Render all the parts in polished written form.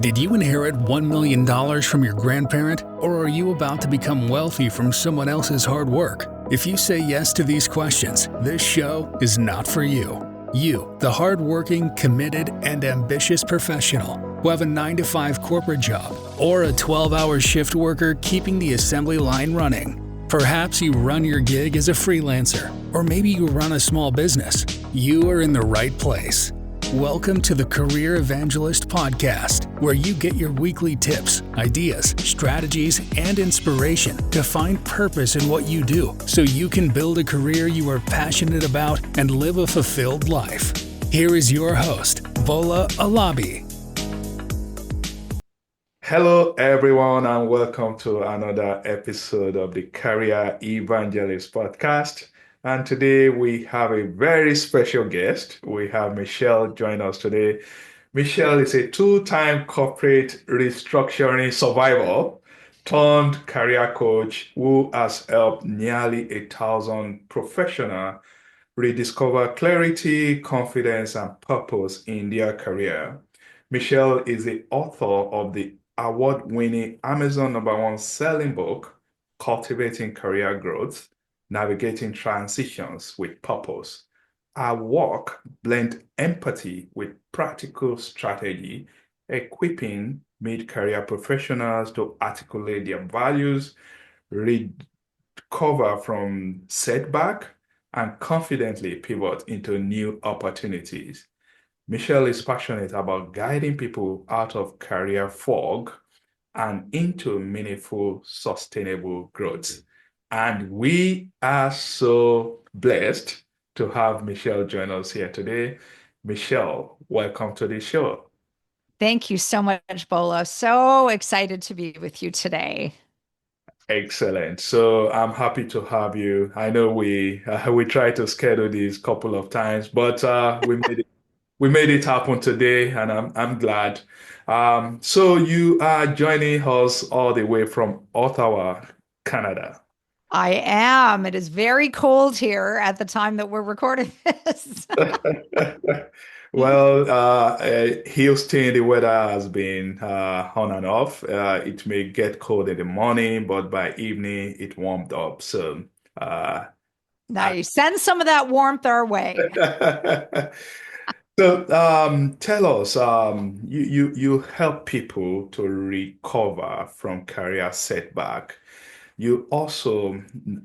Did you inherit $1 million from your grandparent, or are you about to become wealthy from someone else's hard work? If you say yes to these questions, this show is not for you. You, the hardworking, committed, and ambitious professional who have a 9-to-5 corporate job or a 12-hour shift worker keeping the assembly line running. Perhaps you run your gig as a freelancer, or maybe you run a small business. You are in the right place. Welcome to the Career Evangelist Podcast, where you get your weekly tips, ideas, strategies, and inspiration to find purpose in what you do so you can build a career you are passionate about and live a fulfilled life. Here is your host, Bola Alabi. Hello, everyone, and welcome to another episode of the Career Evangelist Podcast. And today we have a very special guest. We have Michelle join us today. Michelle is a two-time corporate restructuring survivor turned career coach who has helped nearly 1,000 professionals rediscover clarity, confidence, and purpose in their career. Michelle is the author of the award-winning Amazon #1 selling book, Cultivating Career Growth, Navigating Transitions with Purpose. Our work blends empathy with practical strategy, equipping mid-career professionals to articulate their values, recover from setback, and confidently pivot into new opportunities. Michelle is passionate about guiding people out of career fog and into meaningful, sustainable growth. And we are so blessed to have Michelle join us here today. Michelle, welcome to the show. Thank you so much, Bola. So excited to be with you today. Excellent. So I'm happy to have you. I know we tried to schedule this a couple of times, but we made it happen today, and I'm glad. So you are joining us all the way from Ottawa, Canada. I am. It is very cold here at the time that we're recording this. Well, Houston, the weather has been on and off. It may get cold in the morning, but by evening it warmed up. So, Nice. Send some of that warmth our way. So, tell us, you help people to recover from career setback. You also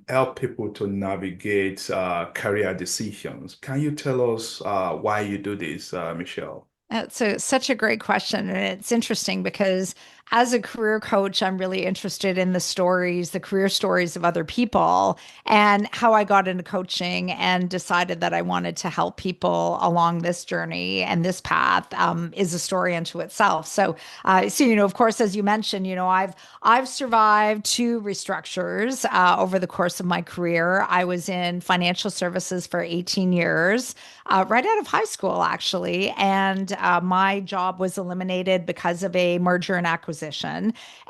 help people to navigate career decisions. Can you tell us why you do this, Michelle? Such a great question. And it's interesting because as a career coach, I'm really interested in the career stories of other people and how I got into coaching and decided that I wanted to help people along this journey and this path is a story unto itself. Of course, as you mentioned, I've survived two restructures over the course of my career. I was in financial services for 18 years, right out of high school, actually. And my job was eliminated because of a merger and acquisition.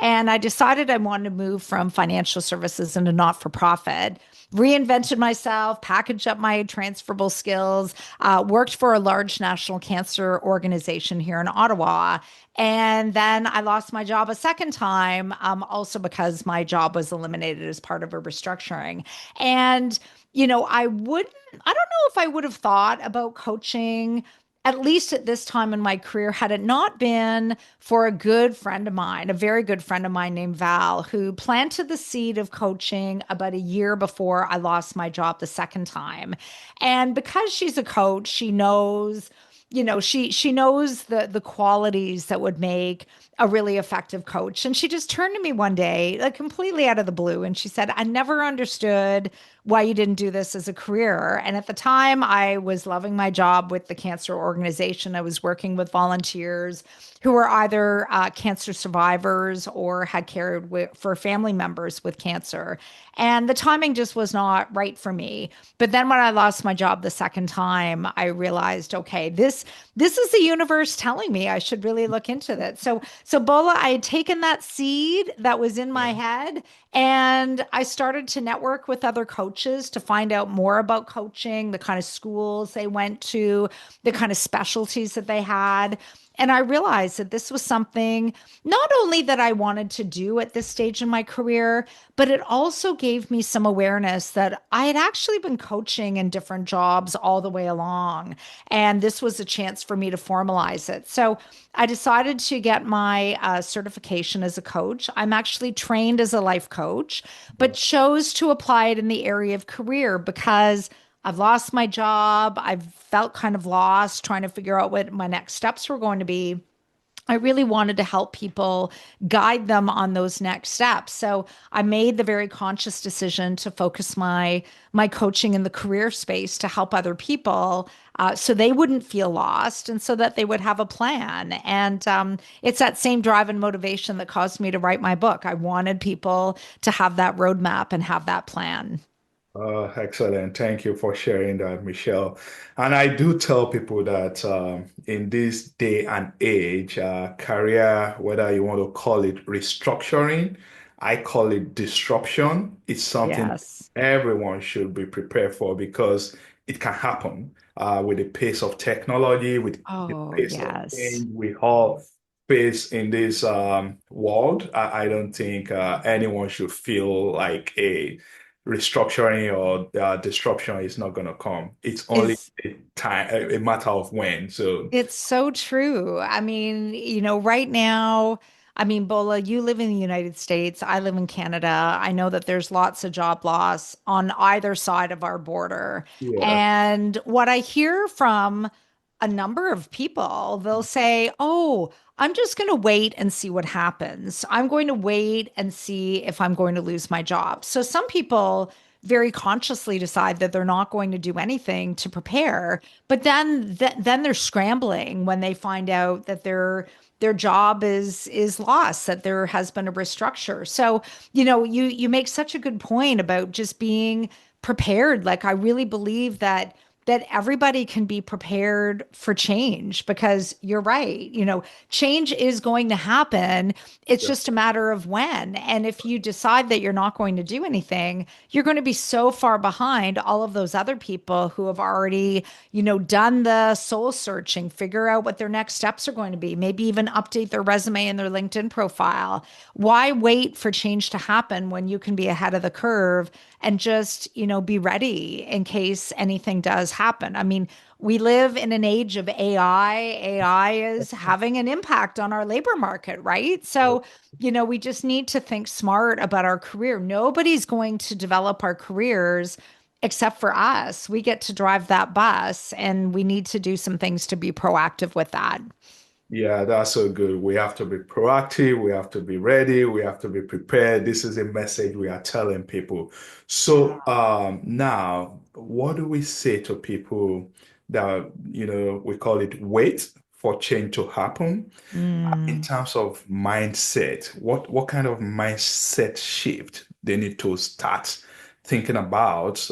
And I decided I wanted to move from financial services into not-for-profit, reinvented myself, packaged up my transferable skills, worked for a large national cancer organization here in Ottawa. And then I lost my job a second time, also because my job was eliminated as part of a restructuring. And, I don't know if I would have thought about coaching at least at this time in my career, had it not been for a good friend of mine, a very good friend of mine named Val, who planted the seed of coaching about a year before I lost my job the second time. And because she's a coach, she knows, she knows the qualities that would make a really effective coach. And she just turned to me one day, like completely out of the blue, and she said, "I never understood why you didn't do this as a career." And at the time, I was loving my job with the cancer organization. I was working with volunteers who were either cancer survivors or had cared for family members with cancer. And the timing just was not right for me. But then when I lost my job the second time, I realized, okay, this is the universe telling me I should really look into that. So Bola, I had taken that seed that was in my head and I started to network with other coaches to find out more about coaching, the kind of schools they went to, the kind of specialties that they had. And I realized that this was something not only that I wanted to do at this stage in my career, but it also gave me some awareness that I had actually been coaching in different jobs all the way along. And this was a chance for me to formalize it. So I decided to get my certification as a coach. I'm actually trained as a life coach, but chose to apply it in the area of career because I've lost my job. I've felt kind of lost trying to figure out what my next steps were going to be. I really wanted to help people guide them on those next steps. So I made the very conscious decision to focus my coaching in the career space to help other people, so they wouldn't feel lost and so that they would have a plan. And it's that same drive and motivation that caused me to write my book. I wanted people to have that roadmap and have that plan. Excellent. Thank you for sharing that, Michelle. And I do tell people that in this day and age, career, whether you want to call it restructuring, I call it disruption. It's something Yes. everyone should be prepared for because it can happen with the pace of technology, with the Oh, pace of yes. change we all face in this world. I don't think anyone should feel like a restructuring or disruption is not going to come. It's only Is a matter of when. So, It's so true. I mean, right now, I mean, Bola, you live in the United States. I live in Canada. I know that there's lots of job loss on either side of our border. yeah, And what I hear from a number of people, they'll say, "Oh, I'm just going to wait and see what happens. I'm going to wait and see if I'm going to lose my job." So some people very consciously decide that they're not going to do anything to prepare, but then they're scrambling when they find out that their job is lost, that there has been a restructure. So, you make such a good point about just being prepared. Like I really believe that everybody can be prepared for change because you're right. Change is going to happen. It's yeah, just a matter of when. And if you decide that you're not going to do anything, you're going to be so far behind all of those other people who have already, done the soul searching, figure out what their next steps are going to be, maybe even update their resume and their LinkedIn profile. Why wait for change to happen when you can be ahead of the curve and just, be ready in case anything does happen? I mean, we live in an age of AI. AI is having an impact on our labor market, right? So, we just need to think smart about our career. Nobody's going to develop our careers except for us. We get to drive that bus, and we need to do some things to be proactive with that. yeah, that's so good. We have to be proactive. We have to be ready. We have to be prepared. This is a message we are telling people. So, now, what do we say to people that, we call it wait for change to happen? In Mm. terms of mindset, what kind of mindset shift they need to start thinking about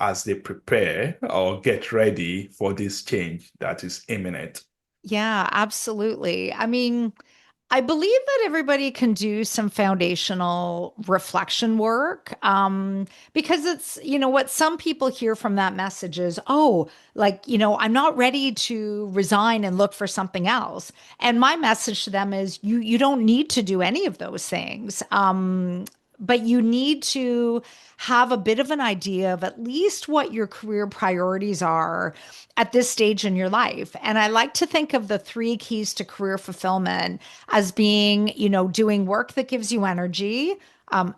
as they prepare or get ready for this change that is imminent? Yeah, absolutely. I mean, I believe that everybody can do some foundational reflection work, because it's, what some people hear from that message is, oh, like, I'm not ready to resign and look for something else. And my message to them is you don't need to do any of those things. But you need to have a bit of an idea of at least what your career priorities are at this stage in your life. And I like to think of the three keys to career fulfillment as being, doing work that gives you energy,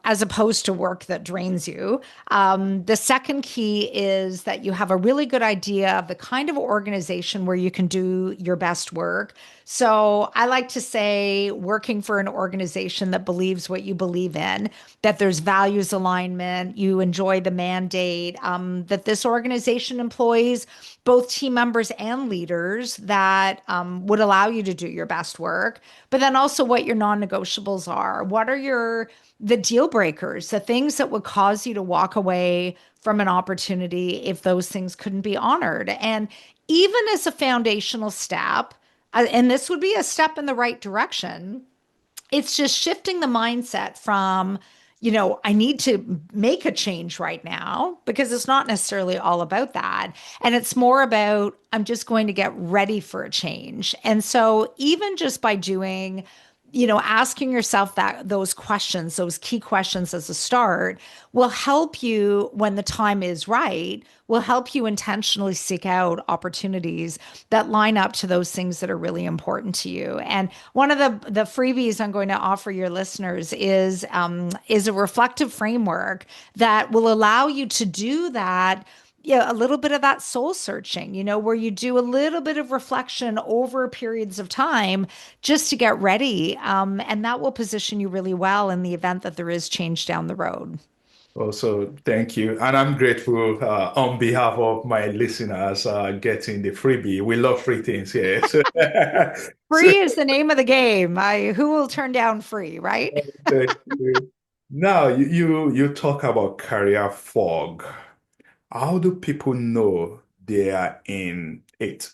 as opposed to work that drains you. The second key is that you have a really good idea of the kind of organization where you can do your best work. So I like to say working for an organization that believes what you believe in, that there's values alignment, you enjoy the mandate, that this organization employs both team members and leaders that would allow you to do your best work, but then also what your non-negotiables are. What are the deal breakers, the things that would cause you to walk away from an opportunity if those things couldn't be honored? And even as a foundational step, and this would be a step in the right direction, it's just shifting the mindset from, I need to make a change right now because it's not necessarily all about that. And it's more about, I'm just going to get ready for a change. And so, even just by doing, asking yourself those questions, those key questions as a start will help you when the time is right, will help you intentionally seek out opportunities that line up to those things that are really important to you. And one of the freebies I'm going to offer your listeners is a reflective framework that will allow you to do that. Yeah, a little bit of that soul searching, where you do a little bit of reflection over periods of time just to get ready. And that will position you really well in the event that there is change down the road. Also, thank you. And I'm grateful on behalf of my listeners getting the freebie. We love free things here. So, so Free is the name of the game. Who will turn down free, right? thank you. Now, you talk about career fog. How do people know they are in it?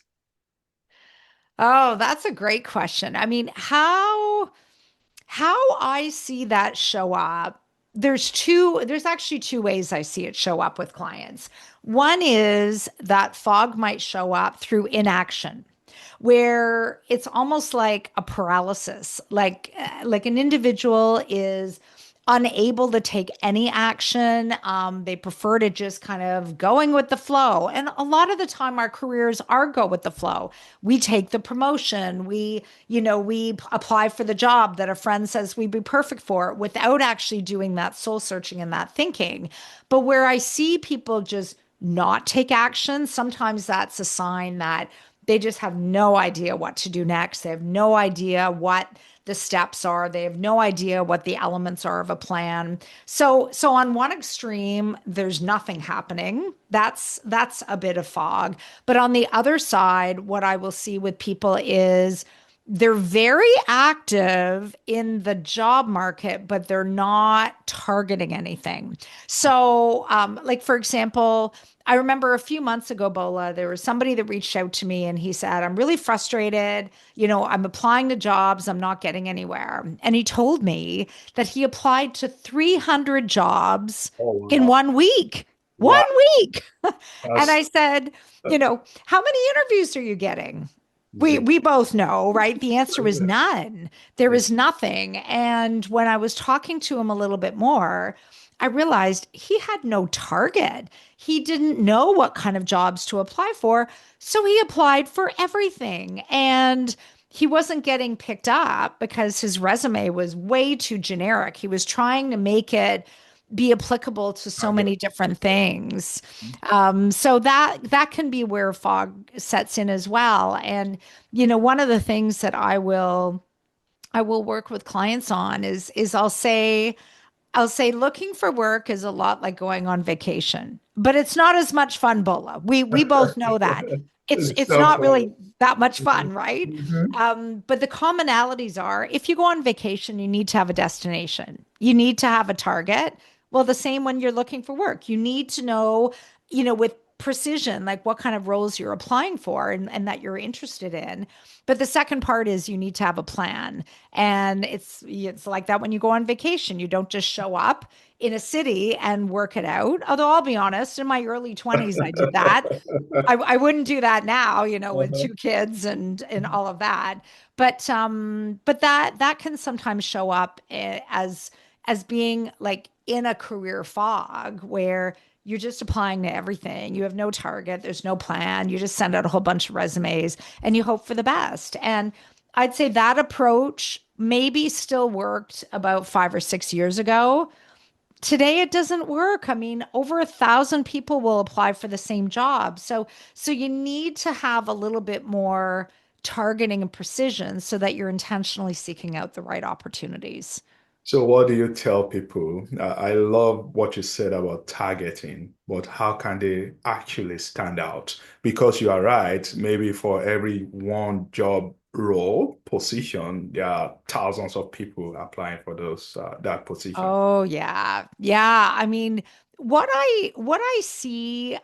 Oh, that's a great question. I mean, how I see that show up, there's actually two ways I see it show up with clients. One is that fog might show up through inaction, where it's almost like a paralysis, like an individual is unable to take any action. They prefer to just kind of going with the flow. And a lot of the time, our careers are go with the flow. We take the promotion. We apply for the job that a friend says we'd be perfect for without actually doing that soul searching and that thinking. But where I see people just not take action, sometimes that's a sign that they just have no idea what to do next. They have no idea what the steps are. They have no idea what the elements are of a plan. So on one extreme, there's nothing happening. That's a bit of fog. But on the other side, what I will see with people is they're very active in the job market, but they're not targeting anything. So, like for example, I remember a few months ago, Bola, there was somebody that reached out to me and he said, I'm really frustrated. I'm applying to jobs, I'm not getting anywhere. And he told me that he applied to 300 jobs Oh, in wow. 1 week. One Wow. week. And That's I said, how many interviews are you getting? We zero. we both know, right? The answer was none. There was nothing. And when I was talking to him a little bit more, I realized he had no target. He didn't know what kind of jobs to apply for, so he applied for everything. And he wasn't getting picked up because his resume was way too generic. He was trying to make it be applicable to so Target. many different things. So that can be where fog sets in as well. And one of the things that I will work with clients on is I'll say looking for work is a lot like going on vacation, but it's not as much fun, Bola. We both know that. It's It's it's so not funny. really that much fun, right? Mhm. But the commonalities are if you go on vacation, you need to have a destination. You need to have a target. Well, the same when you're looking for work. You need to know, with precision, like what kind of roles you're applying for and that you're interested in. But the second part is you need to have a plan. And it's like that when you go on vacation. You don't just show up in a city and work it out. Although I'll be honest, in my early 20s, I did that. I wouldn't do that now, with Uh-huh. two kids and all of that. But that can sometimes show up as being like in a career fog where you're just applying to everything. You have no target, there's no plan. You just send out a whole bunch of resumes and you hope for the best. And I'd say that approach maybe still worked about 5 or 6 years ago. Today it doesn't work. I mean, over 1,000 people will apply for the same job. So you need to have a little bit more targeting and precision so that you're intentionally seeking out the right opportunities. So, what do you tell people? I love what you said about targeting, but how can they actually stand out? Because you are right, maybe for every one job role position, there are thousands of people applying for those that position. Oh yeah. Yeah. I mean, what I see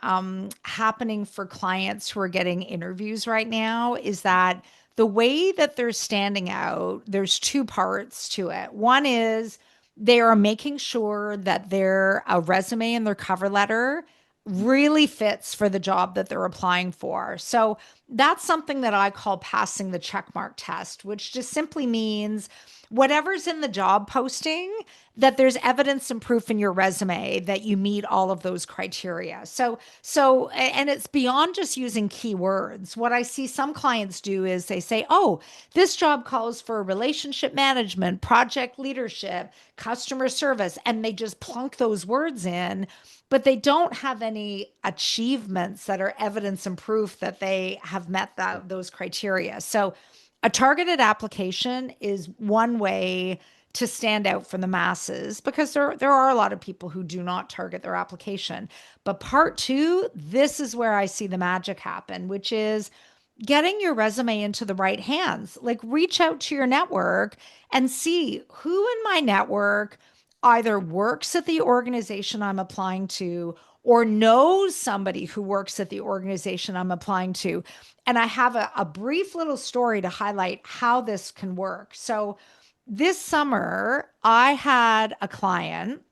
happening for clients who are getting interviews right now is that the way that they're standing out, there's two parts to it. One is They are making sure that their resume and their cover letter really fits for the job that they're applying for. So that's something that I call passing the checkmark test, which just simply means whatever's in the job posting, that there's evidence and proof in your resume that you meet all of those criteria. And it's beyond just using keywords. What I see some clients do is they say, "Oh, this job calls for relationship management, project leadership, customer service," and they just plunk those words in, but they don't have any achievements that are evidence and proof that they have met those criteria. So a targeted application is one way to stand out from the masses, because there are a lot of people who do not target their application. But part two, this is where I see the magic happen, which is getting your resume into the right hands. Like, reach out to your network and see who in my network either works at the organization I'm applying to or knows somebody who works at the organization I'm applying to. And I have a brief little story to highlight how this can work. So this summer, I had a client,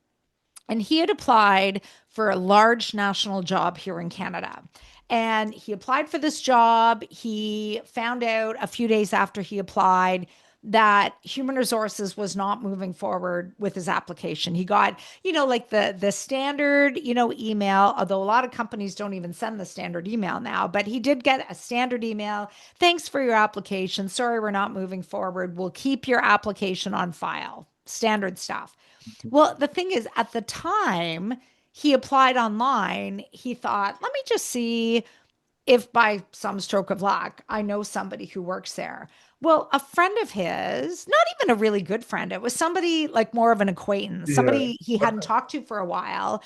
and he had applied for a large national job here in Canada. And he applied for this job. He found out a few days after he applied that human resources was not moving forward with his application. He got, like the standard, email, although a lot of companies don't even send the standard email now, but he did get a standard email. "Thanks for your application. Sorry, we're not moving forward. We'll keep your application on file." Standard stuff. Well, the thing is, at the time he applied online, he thought, "Let me just see if by some stroke of luck, I know somebody who works there." Well, a friend of his, not even a really good friend, it was somebody like more of an acquaintance, Yeah. somebody he hadn't talked to for a while.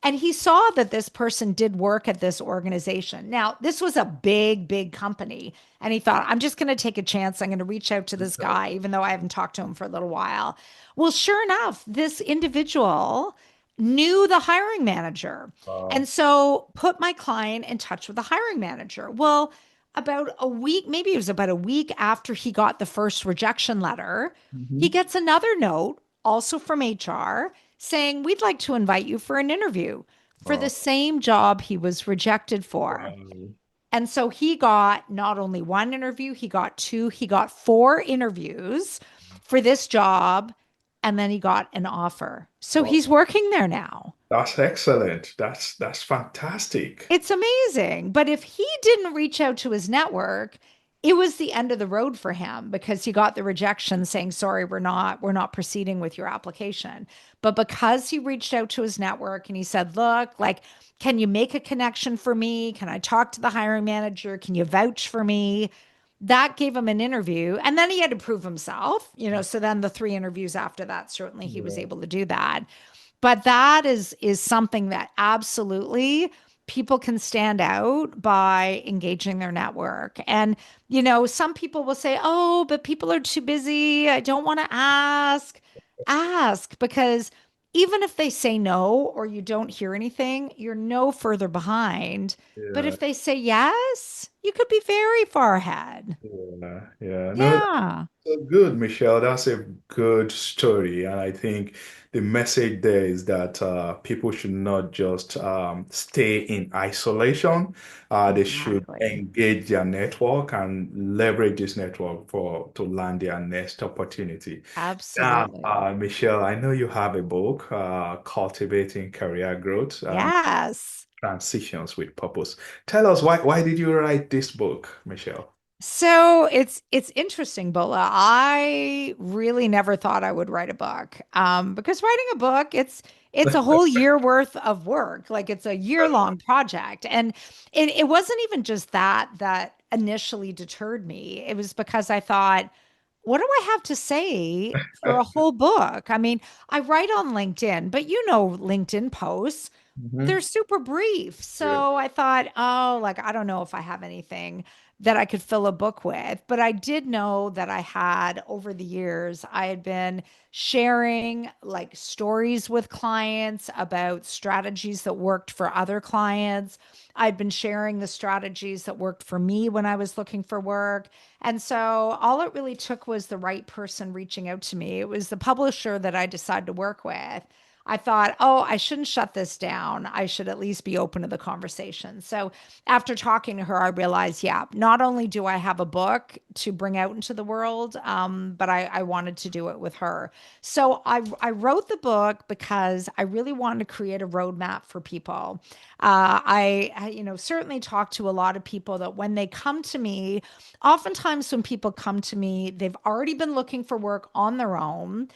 And he saw that this person did work at this organization. Now, this was a big, big company. And he thought, "I'm just going to take a chance. I'm going to reach out to this guy, even though I haven't talked to him for a little while." Well, sure enough, this individual knew the hiring manager. And so put my client in touch with the hiring manager. Well, about a week, maybe it was about a week after he got the first rejection letter, he Mhm. gets another note, also from HR, saying, "We'd like to invite you for an interview for the Oh, same job he was rejected for." wow. And so he got not only one interview, he got two, he got four interviews for this job, and then he got an offer. So Wow. he's working there now. That's excellent. That's fantastic. It's amazing. But if he didn't reach out to his network, it was the end of the road for him, because he got the rejection saying, "Sorry, we're not proceeding with your application." But because he reached out to his network and he said, "Look, like, can you make a connection for me? Can I talk to the hiring manager? Can you vouch for me?" That gave him an interview. And then he had to prove himself, so then the three interviews after that, certainly he was Yeah. able to do that. But that is something that absolutely people can stand out by engaging their network. And some people will say, "Oh, but people are too busy. I don't want to ask." Ask, because even if they say no or you don't hear anything, you're no further behind. But Yeah. if they say yes, you could be very far ahead. Yeah. Yeah. No, Yeah, so good, Michelle. That's a good story. And I think the message there is that people should not just stay in isolation. They should exactly. engage their network and leverage this network for to land their next opportunity. Now, Absolutely. Michelle, I know you have a book, Cultivating Career Growth and Yes. Transitions with Purpose. Tell us why did you write this book, Michelle? So it's interesting, Bola. I really never thought I would write a book. Because writing a book, it's a whole year worth of work. Like, it's a year-long project. And it wasn't even just that initially deterred me. It was because I thought, what do I have to say for a whole book? I mean, I write on LinkedIn, but LinkedIn posts, they're Mhm. super brief. Yeah. So I thought, oh, like, I don't know if I have anything. that I could fill a book with. But I did know that I had, over the years, I had been sharing like stories with clients about strategies that worked for other clients. I'd been sharing the strategies that worked for me when I was looking for work. And so all it really took was the right person reaching out to me. It was the publisher that I decided to work with. I thought, oh, I shouldn't shut this down. I should at least be open to the conversation. So after talking to her, I realized, yeah, not only do I have a book to bring out into the world, but I wanted to do it with her. So I wrote the book because I really wanted to create a roadmap for people. Certainly talk to a lot of people that when they come to me, oftentimes when people come to me, they've already been looking for work on their own.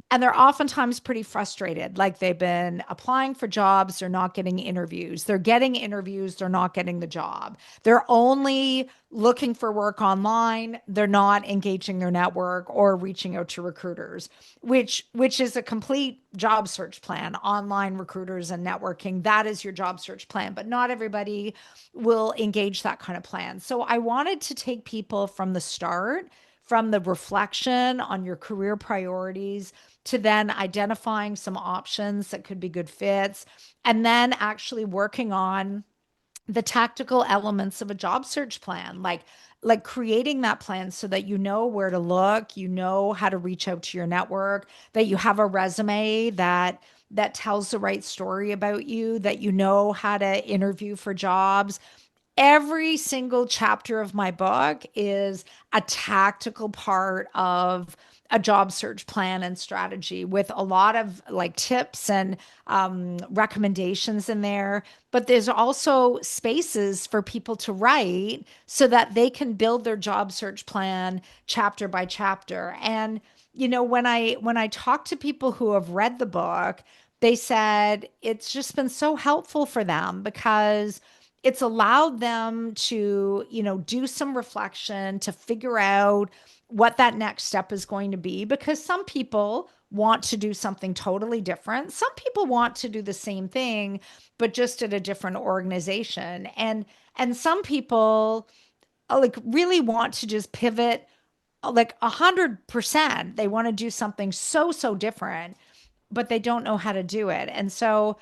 And they're oftentimes pretty frustrated. Like they've been applying for jobs, they're not getting interviews. They're getting interviews, they're not getting the job. They're only looking for work online. They're not engaging their network or reaching out to recruiters, which is a complete job search plan. Online recruiters and networking, that is your job search plan, but not everybody will engage that kind of plan. So I wanted to take people from the start, from the reflection on your career priorities to then identifying some options that could be good fits, and then actually working on the tactical elements of a job search plan, like creating that plan so that you know where to look, you know how to reach out to your network, that you have a resume that tells the right story about you, that you know how to interview for jobs. Every single chapter of my book is a tactical part of a job search plan and strategy with a lot of like tips and recommendations in there. But there's also spaces for people to write so that they can build their job search plan chapter by chapter. And when I talk to people who have read the book, they said it's just been so helpful for them because it's allowed them to, do some reflection to figure out what that next step is going to be. Because some people want to do something totally different. Some people want to do the same thing, but just at a different organization. And some people like really want to just pivot like 100%. They want to do something so different, but they don't know how to do it. And so,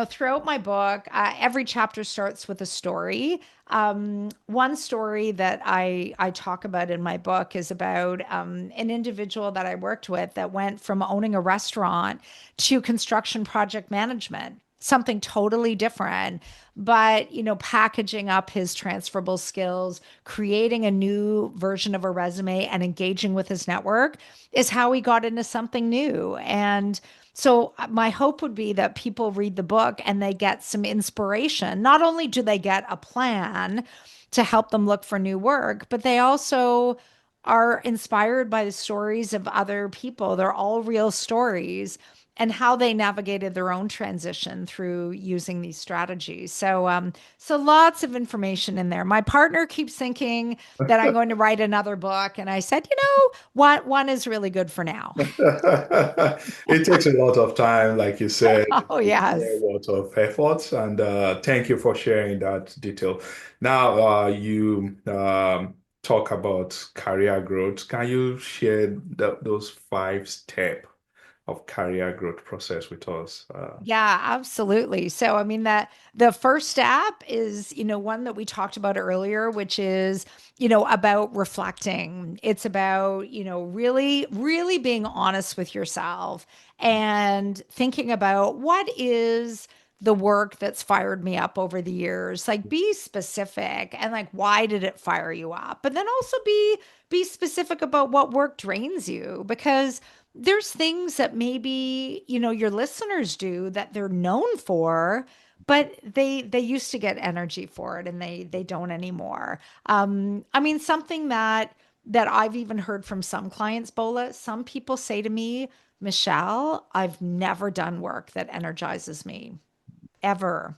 throughout my book, every chapter starts with a story. One story that I talk about in my book is about an individual that I worked with that went from owning a restaurant to construction project management, something totally different, but packaging up his transferable skills, creating a new version of a resume and engaging with his network is how he got into something new. And so my hope would be that people read the book and they get some inspiration. Not only do they get a plan to help them look for new work, but they also are inspired by the stories of other people. They're all real stories and how they navigated their own transition through using these strategies. So lots of information in there. My partner keeps thinking that I'm going to write another book, and I said, one is really good for now. It takes a lot of time, like you said, Oh, a yes. lot of effort, and thank you for sharing that detail. Now, you talk about career growth. Can you share those 5 steps of career growth process with us? Yeah, absolutely. So, I mean, that the first step is, one that we talked about earlier, which is, about reflecting. It's about, really being honest with yourself and thinking about what is the work that's fired me up over the years. Like, be specific and like, why did it fire you up? But then also be specific about what work drains you, because there's things that maybe, your listeners do that they're known for, but they used to get energy for it and they don't anymore. I mean, something that I've even heard from some clients, Bola, some people say to me, Michelle, I've never done work that energizes me. ever.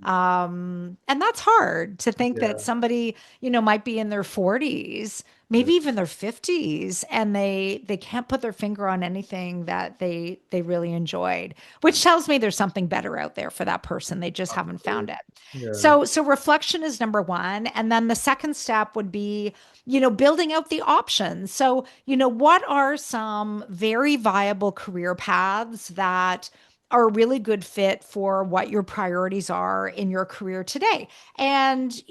And that's hard to think that Yeah. somebody, might be in their 40s, Yeah. maybe even their 50s, and they can't put their finger on anything that they really enjoyed, which tells me there's something better out there for that person. They just haven't found it. Yeah. So reflection is number one. And then the second step would be, building out the options. So, what are some very viable career paths that are a really good fit for what your priorities are in your career today? And,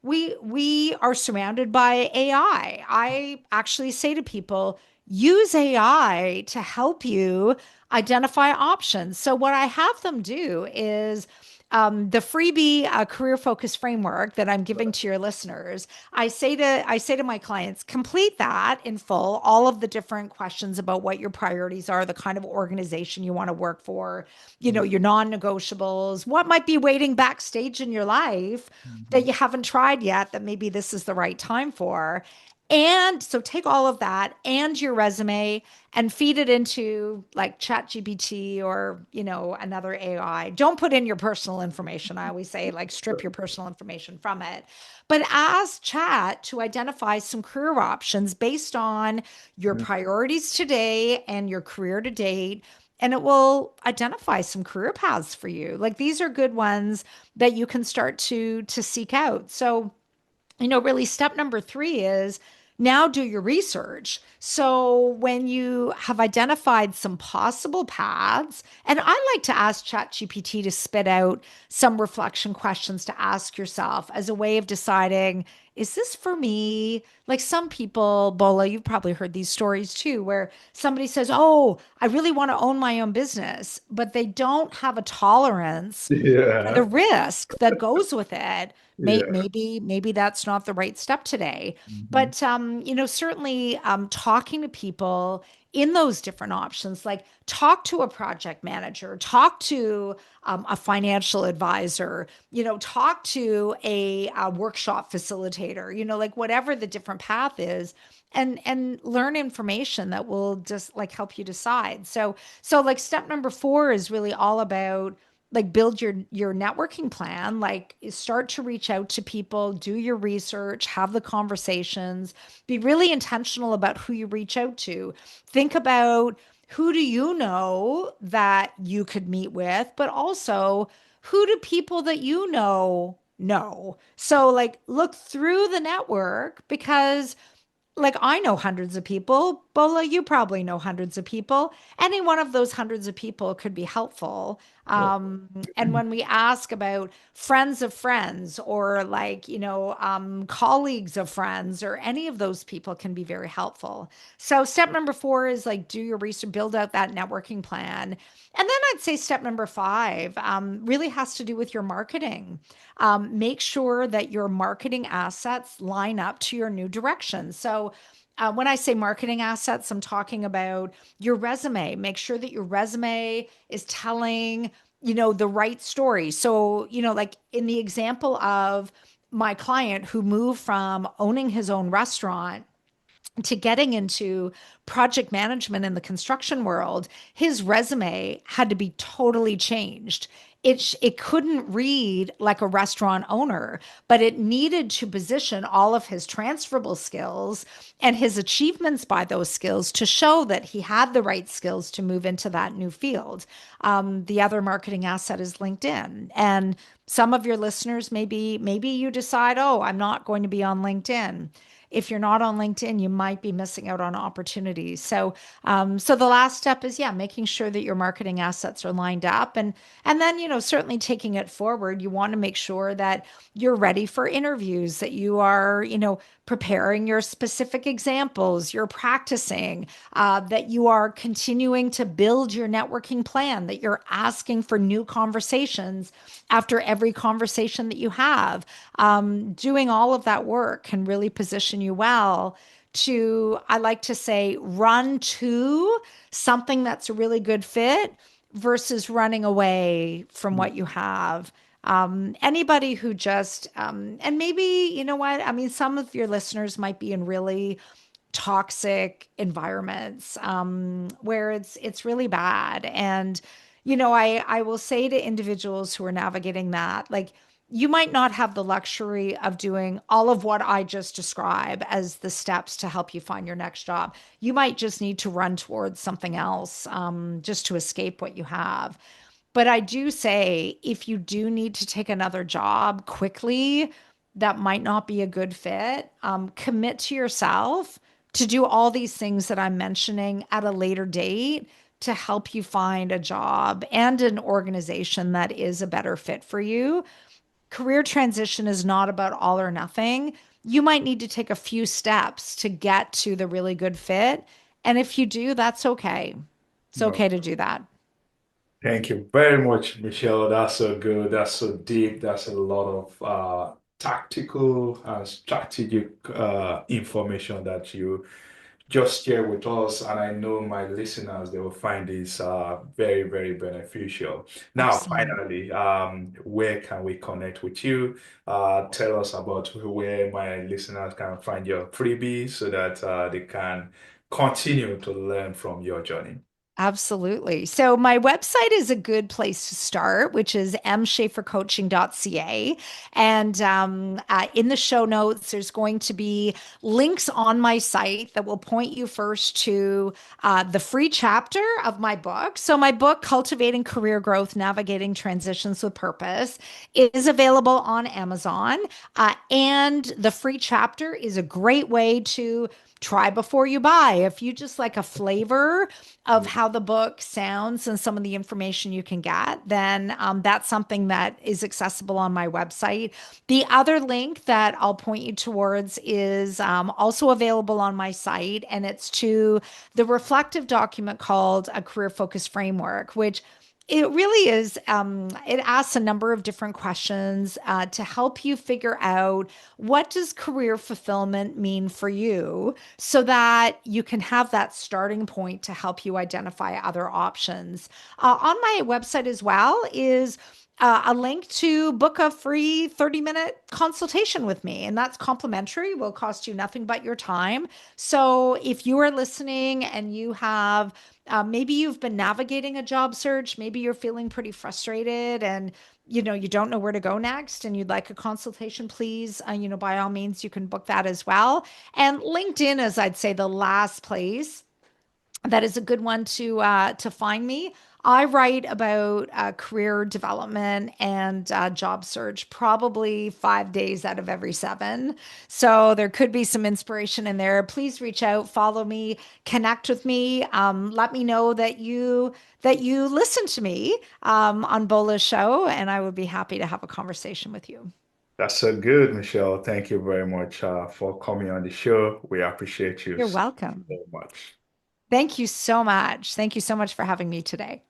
we are surrounded by AI. I actually say to people, use AI to help you identify options. So what I have them do is the freebie career focus framework that I'm giving to your listeners. I say to my clients, complete that in full, all of the different questions about what your priorities are, the kind of organization you want to work for, your non-negotiables, what might be waiting backstage in your life that Mhm. you haven't tried yet that maybe this is the right time for. And so take all of that and your resume and feed it into like ChatGPT or, another AI. Don't put in your personal information. I always say like strip your personal information from it. But ask Chat to identify some career options based on your priorities today and your career to date, and it will identify some career paths for you. Like these are good ones that you can start to seek out. So, really step number three is now do your research. So when you have identified some possible paths, and I like to ask ChatGPT to spit out some reflection questions to ask yourself as a way of deciding, is this for me? Like some people, Bola, you've probably heard these stories too, where somebody says, oh, I really want to own my own business, but they don't have a tolerance for the Yeah. risk that goes with it. Yeah. Maybe that's not the right step today. Mhm. But certainly talking to people in those different options, like talk to a project manager, talk to a financial advisor, talk to a workshop facilitator, like whatever the different path is, and learn information that will just like help you decide. So like step number four is really all about like build your networking plan, like start to reach out to people, do your research, have the conversations, be really intentional about who you reach out to. Think about who do you know that you could meet with, but also who do people that you know. So like look through the network because like I know hundreds of people. Bola, you probably know hundreds of people. Any one of those hundreds of people could be helpful. Yeah. And when we ask about friends of friends or like, colleagues of friends or any of those people can be very helpful. So step number four is like do your research, build out that networking plan. And then I'd say step number five really has to do with your marketing. Make sure that your marketing assets line up to your new direction. So, when I say marketing assets, I'm talking about your resume. Make sure that your resume is telling, the right story. So, like in the example of my client who moved from owning his own restaurant to getting into project management in the construction world, his resume had to be totally changed. It couldn't read like a restaurant owner, but it needed to position all of his transferable skills and his achievements by those skills to show that he had the right skills to move into that new field. The other marketing asset is LinkedIn, and some of your listeners maybe you decide, oh, I'm not going to be on LinkedIn. If you're not on LinkedIn, you might be missing out on opportunities. So the last step is, yeah, making sure that your marketing assets are lined up, and then certainly taking it forward. You want to make sure that you're ready for interviews, that you are preparing your specific examples, you're practicing, that you are continuing to build your networking plan, that you're asking for new conversations after every conversation that you have. Doing all of that work can really position you well to, I like to say, run to something that's a really good fit versus running away from what you have. Anybody who just, and maybe, you know what? I mean, some of your listeners might be in really toxic environments where it's really bad. And I will say to individuals who are navigating that, like, you might not have the luxury of doing all of what I just described as the steps to help you find your next job. You might just need to run towards something else, just to escape what you have. But I do say if you do need to take another job quickly, that might not be a good fit. Commit to yourself to do all these things that I'm mentioning at a later date to help you find a job and an organization that is a better fit for you. Career transition is not about all or nothing. You might need to take a few steps to get to the really good fit. And if you do, that's okay. It's No. okay to do that. Thank you very much, Michelle. That's so good. That's so deep. That's a lot of tactical and strategic information that you just share with us. And I know my listeners, they will find this very, very beneficial. Now, Excellent. finally, where can we connect with you? Tell us about where my listeners can find your freebies so that they can continue to learn from your journey. Absolutely. So my website is a good place to start, which is mschaefercoaching.ca. And in the show notes, there's going to be links on my site that will point you first to the free chapter of my book. So my book, Cultivating Career Growth, Navigating Transitions with Purpose, is available on Amazon. And the free chapter is a great way to try before you buy. If you just like a flavor of how the book sounds and some of the information you can get, then that's something that is accessible on my website. The other link that I'll point you towards is also available on my site, and it's to the reflective document called A Career Focus Framework, which it really is. It asks a number of different questions to help you figure out what does career fulfillment mean for you, so that you can have that starting point to help you identify other options. On my website as well is a link to book a free 30-minute consultation with me, and that's complimentary, will cost you nothing but your time. So if you are listening and you have maybe you've been navigating a job search, maybe you're feeling pretty frustrated and you don't know where to go next and you'd like a consultation, please, by all means, you can book that as well. And LinkedIn is, I'd say, the last place that is a good one to find me. I write about career development and job search probably 5 days out of every seven. So there could be some inspiration in there. Please reach out, follow me, connect with me. Let me know that you listen to me on Bola's show, and I would be happy to have a conversation with you. That's so good, Michelle. Thank you very much for coming on the show. We appreciate you You're so welcome. much. Thank you so much. Thank you so much for having me today.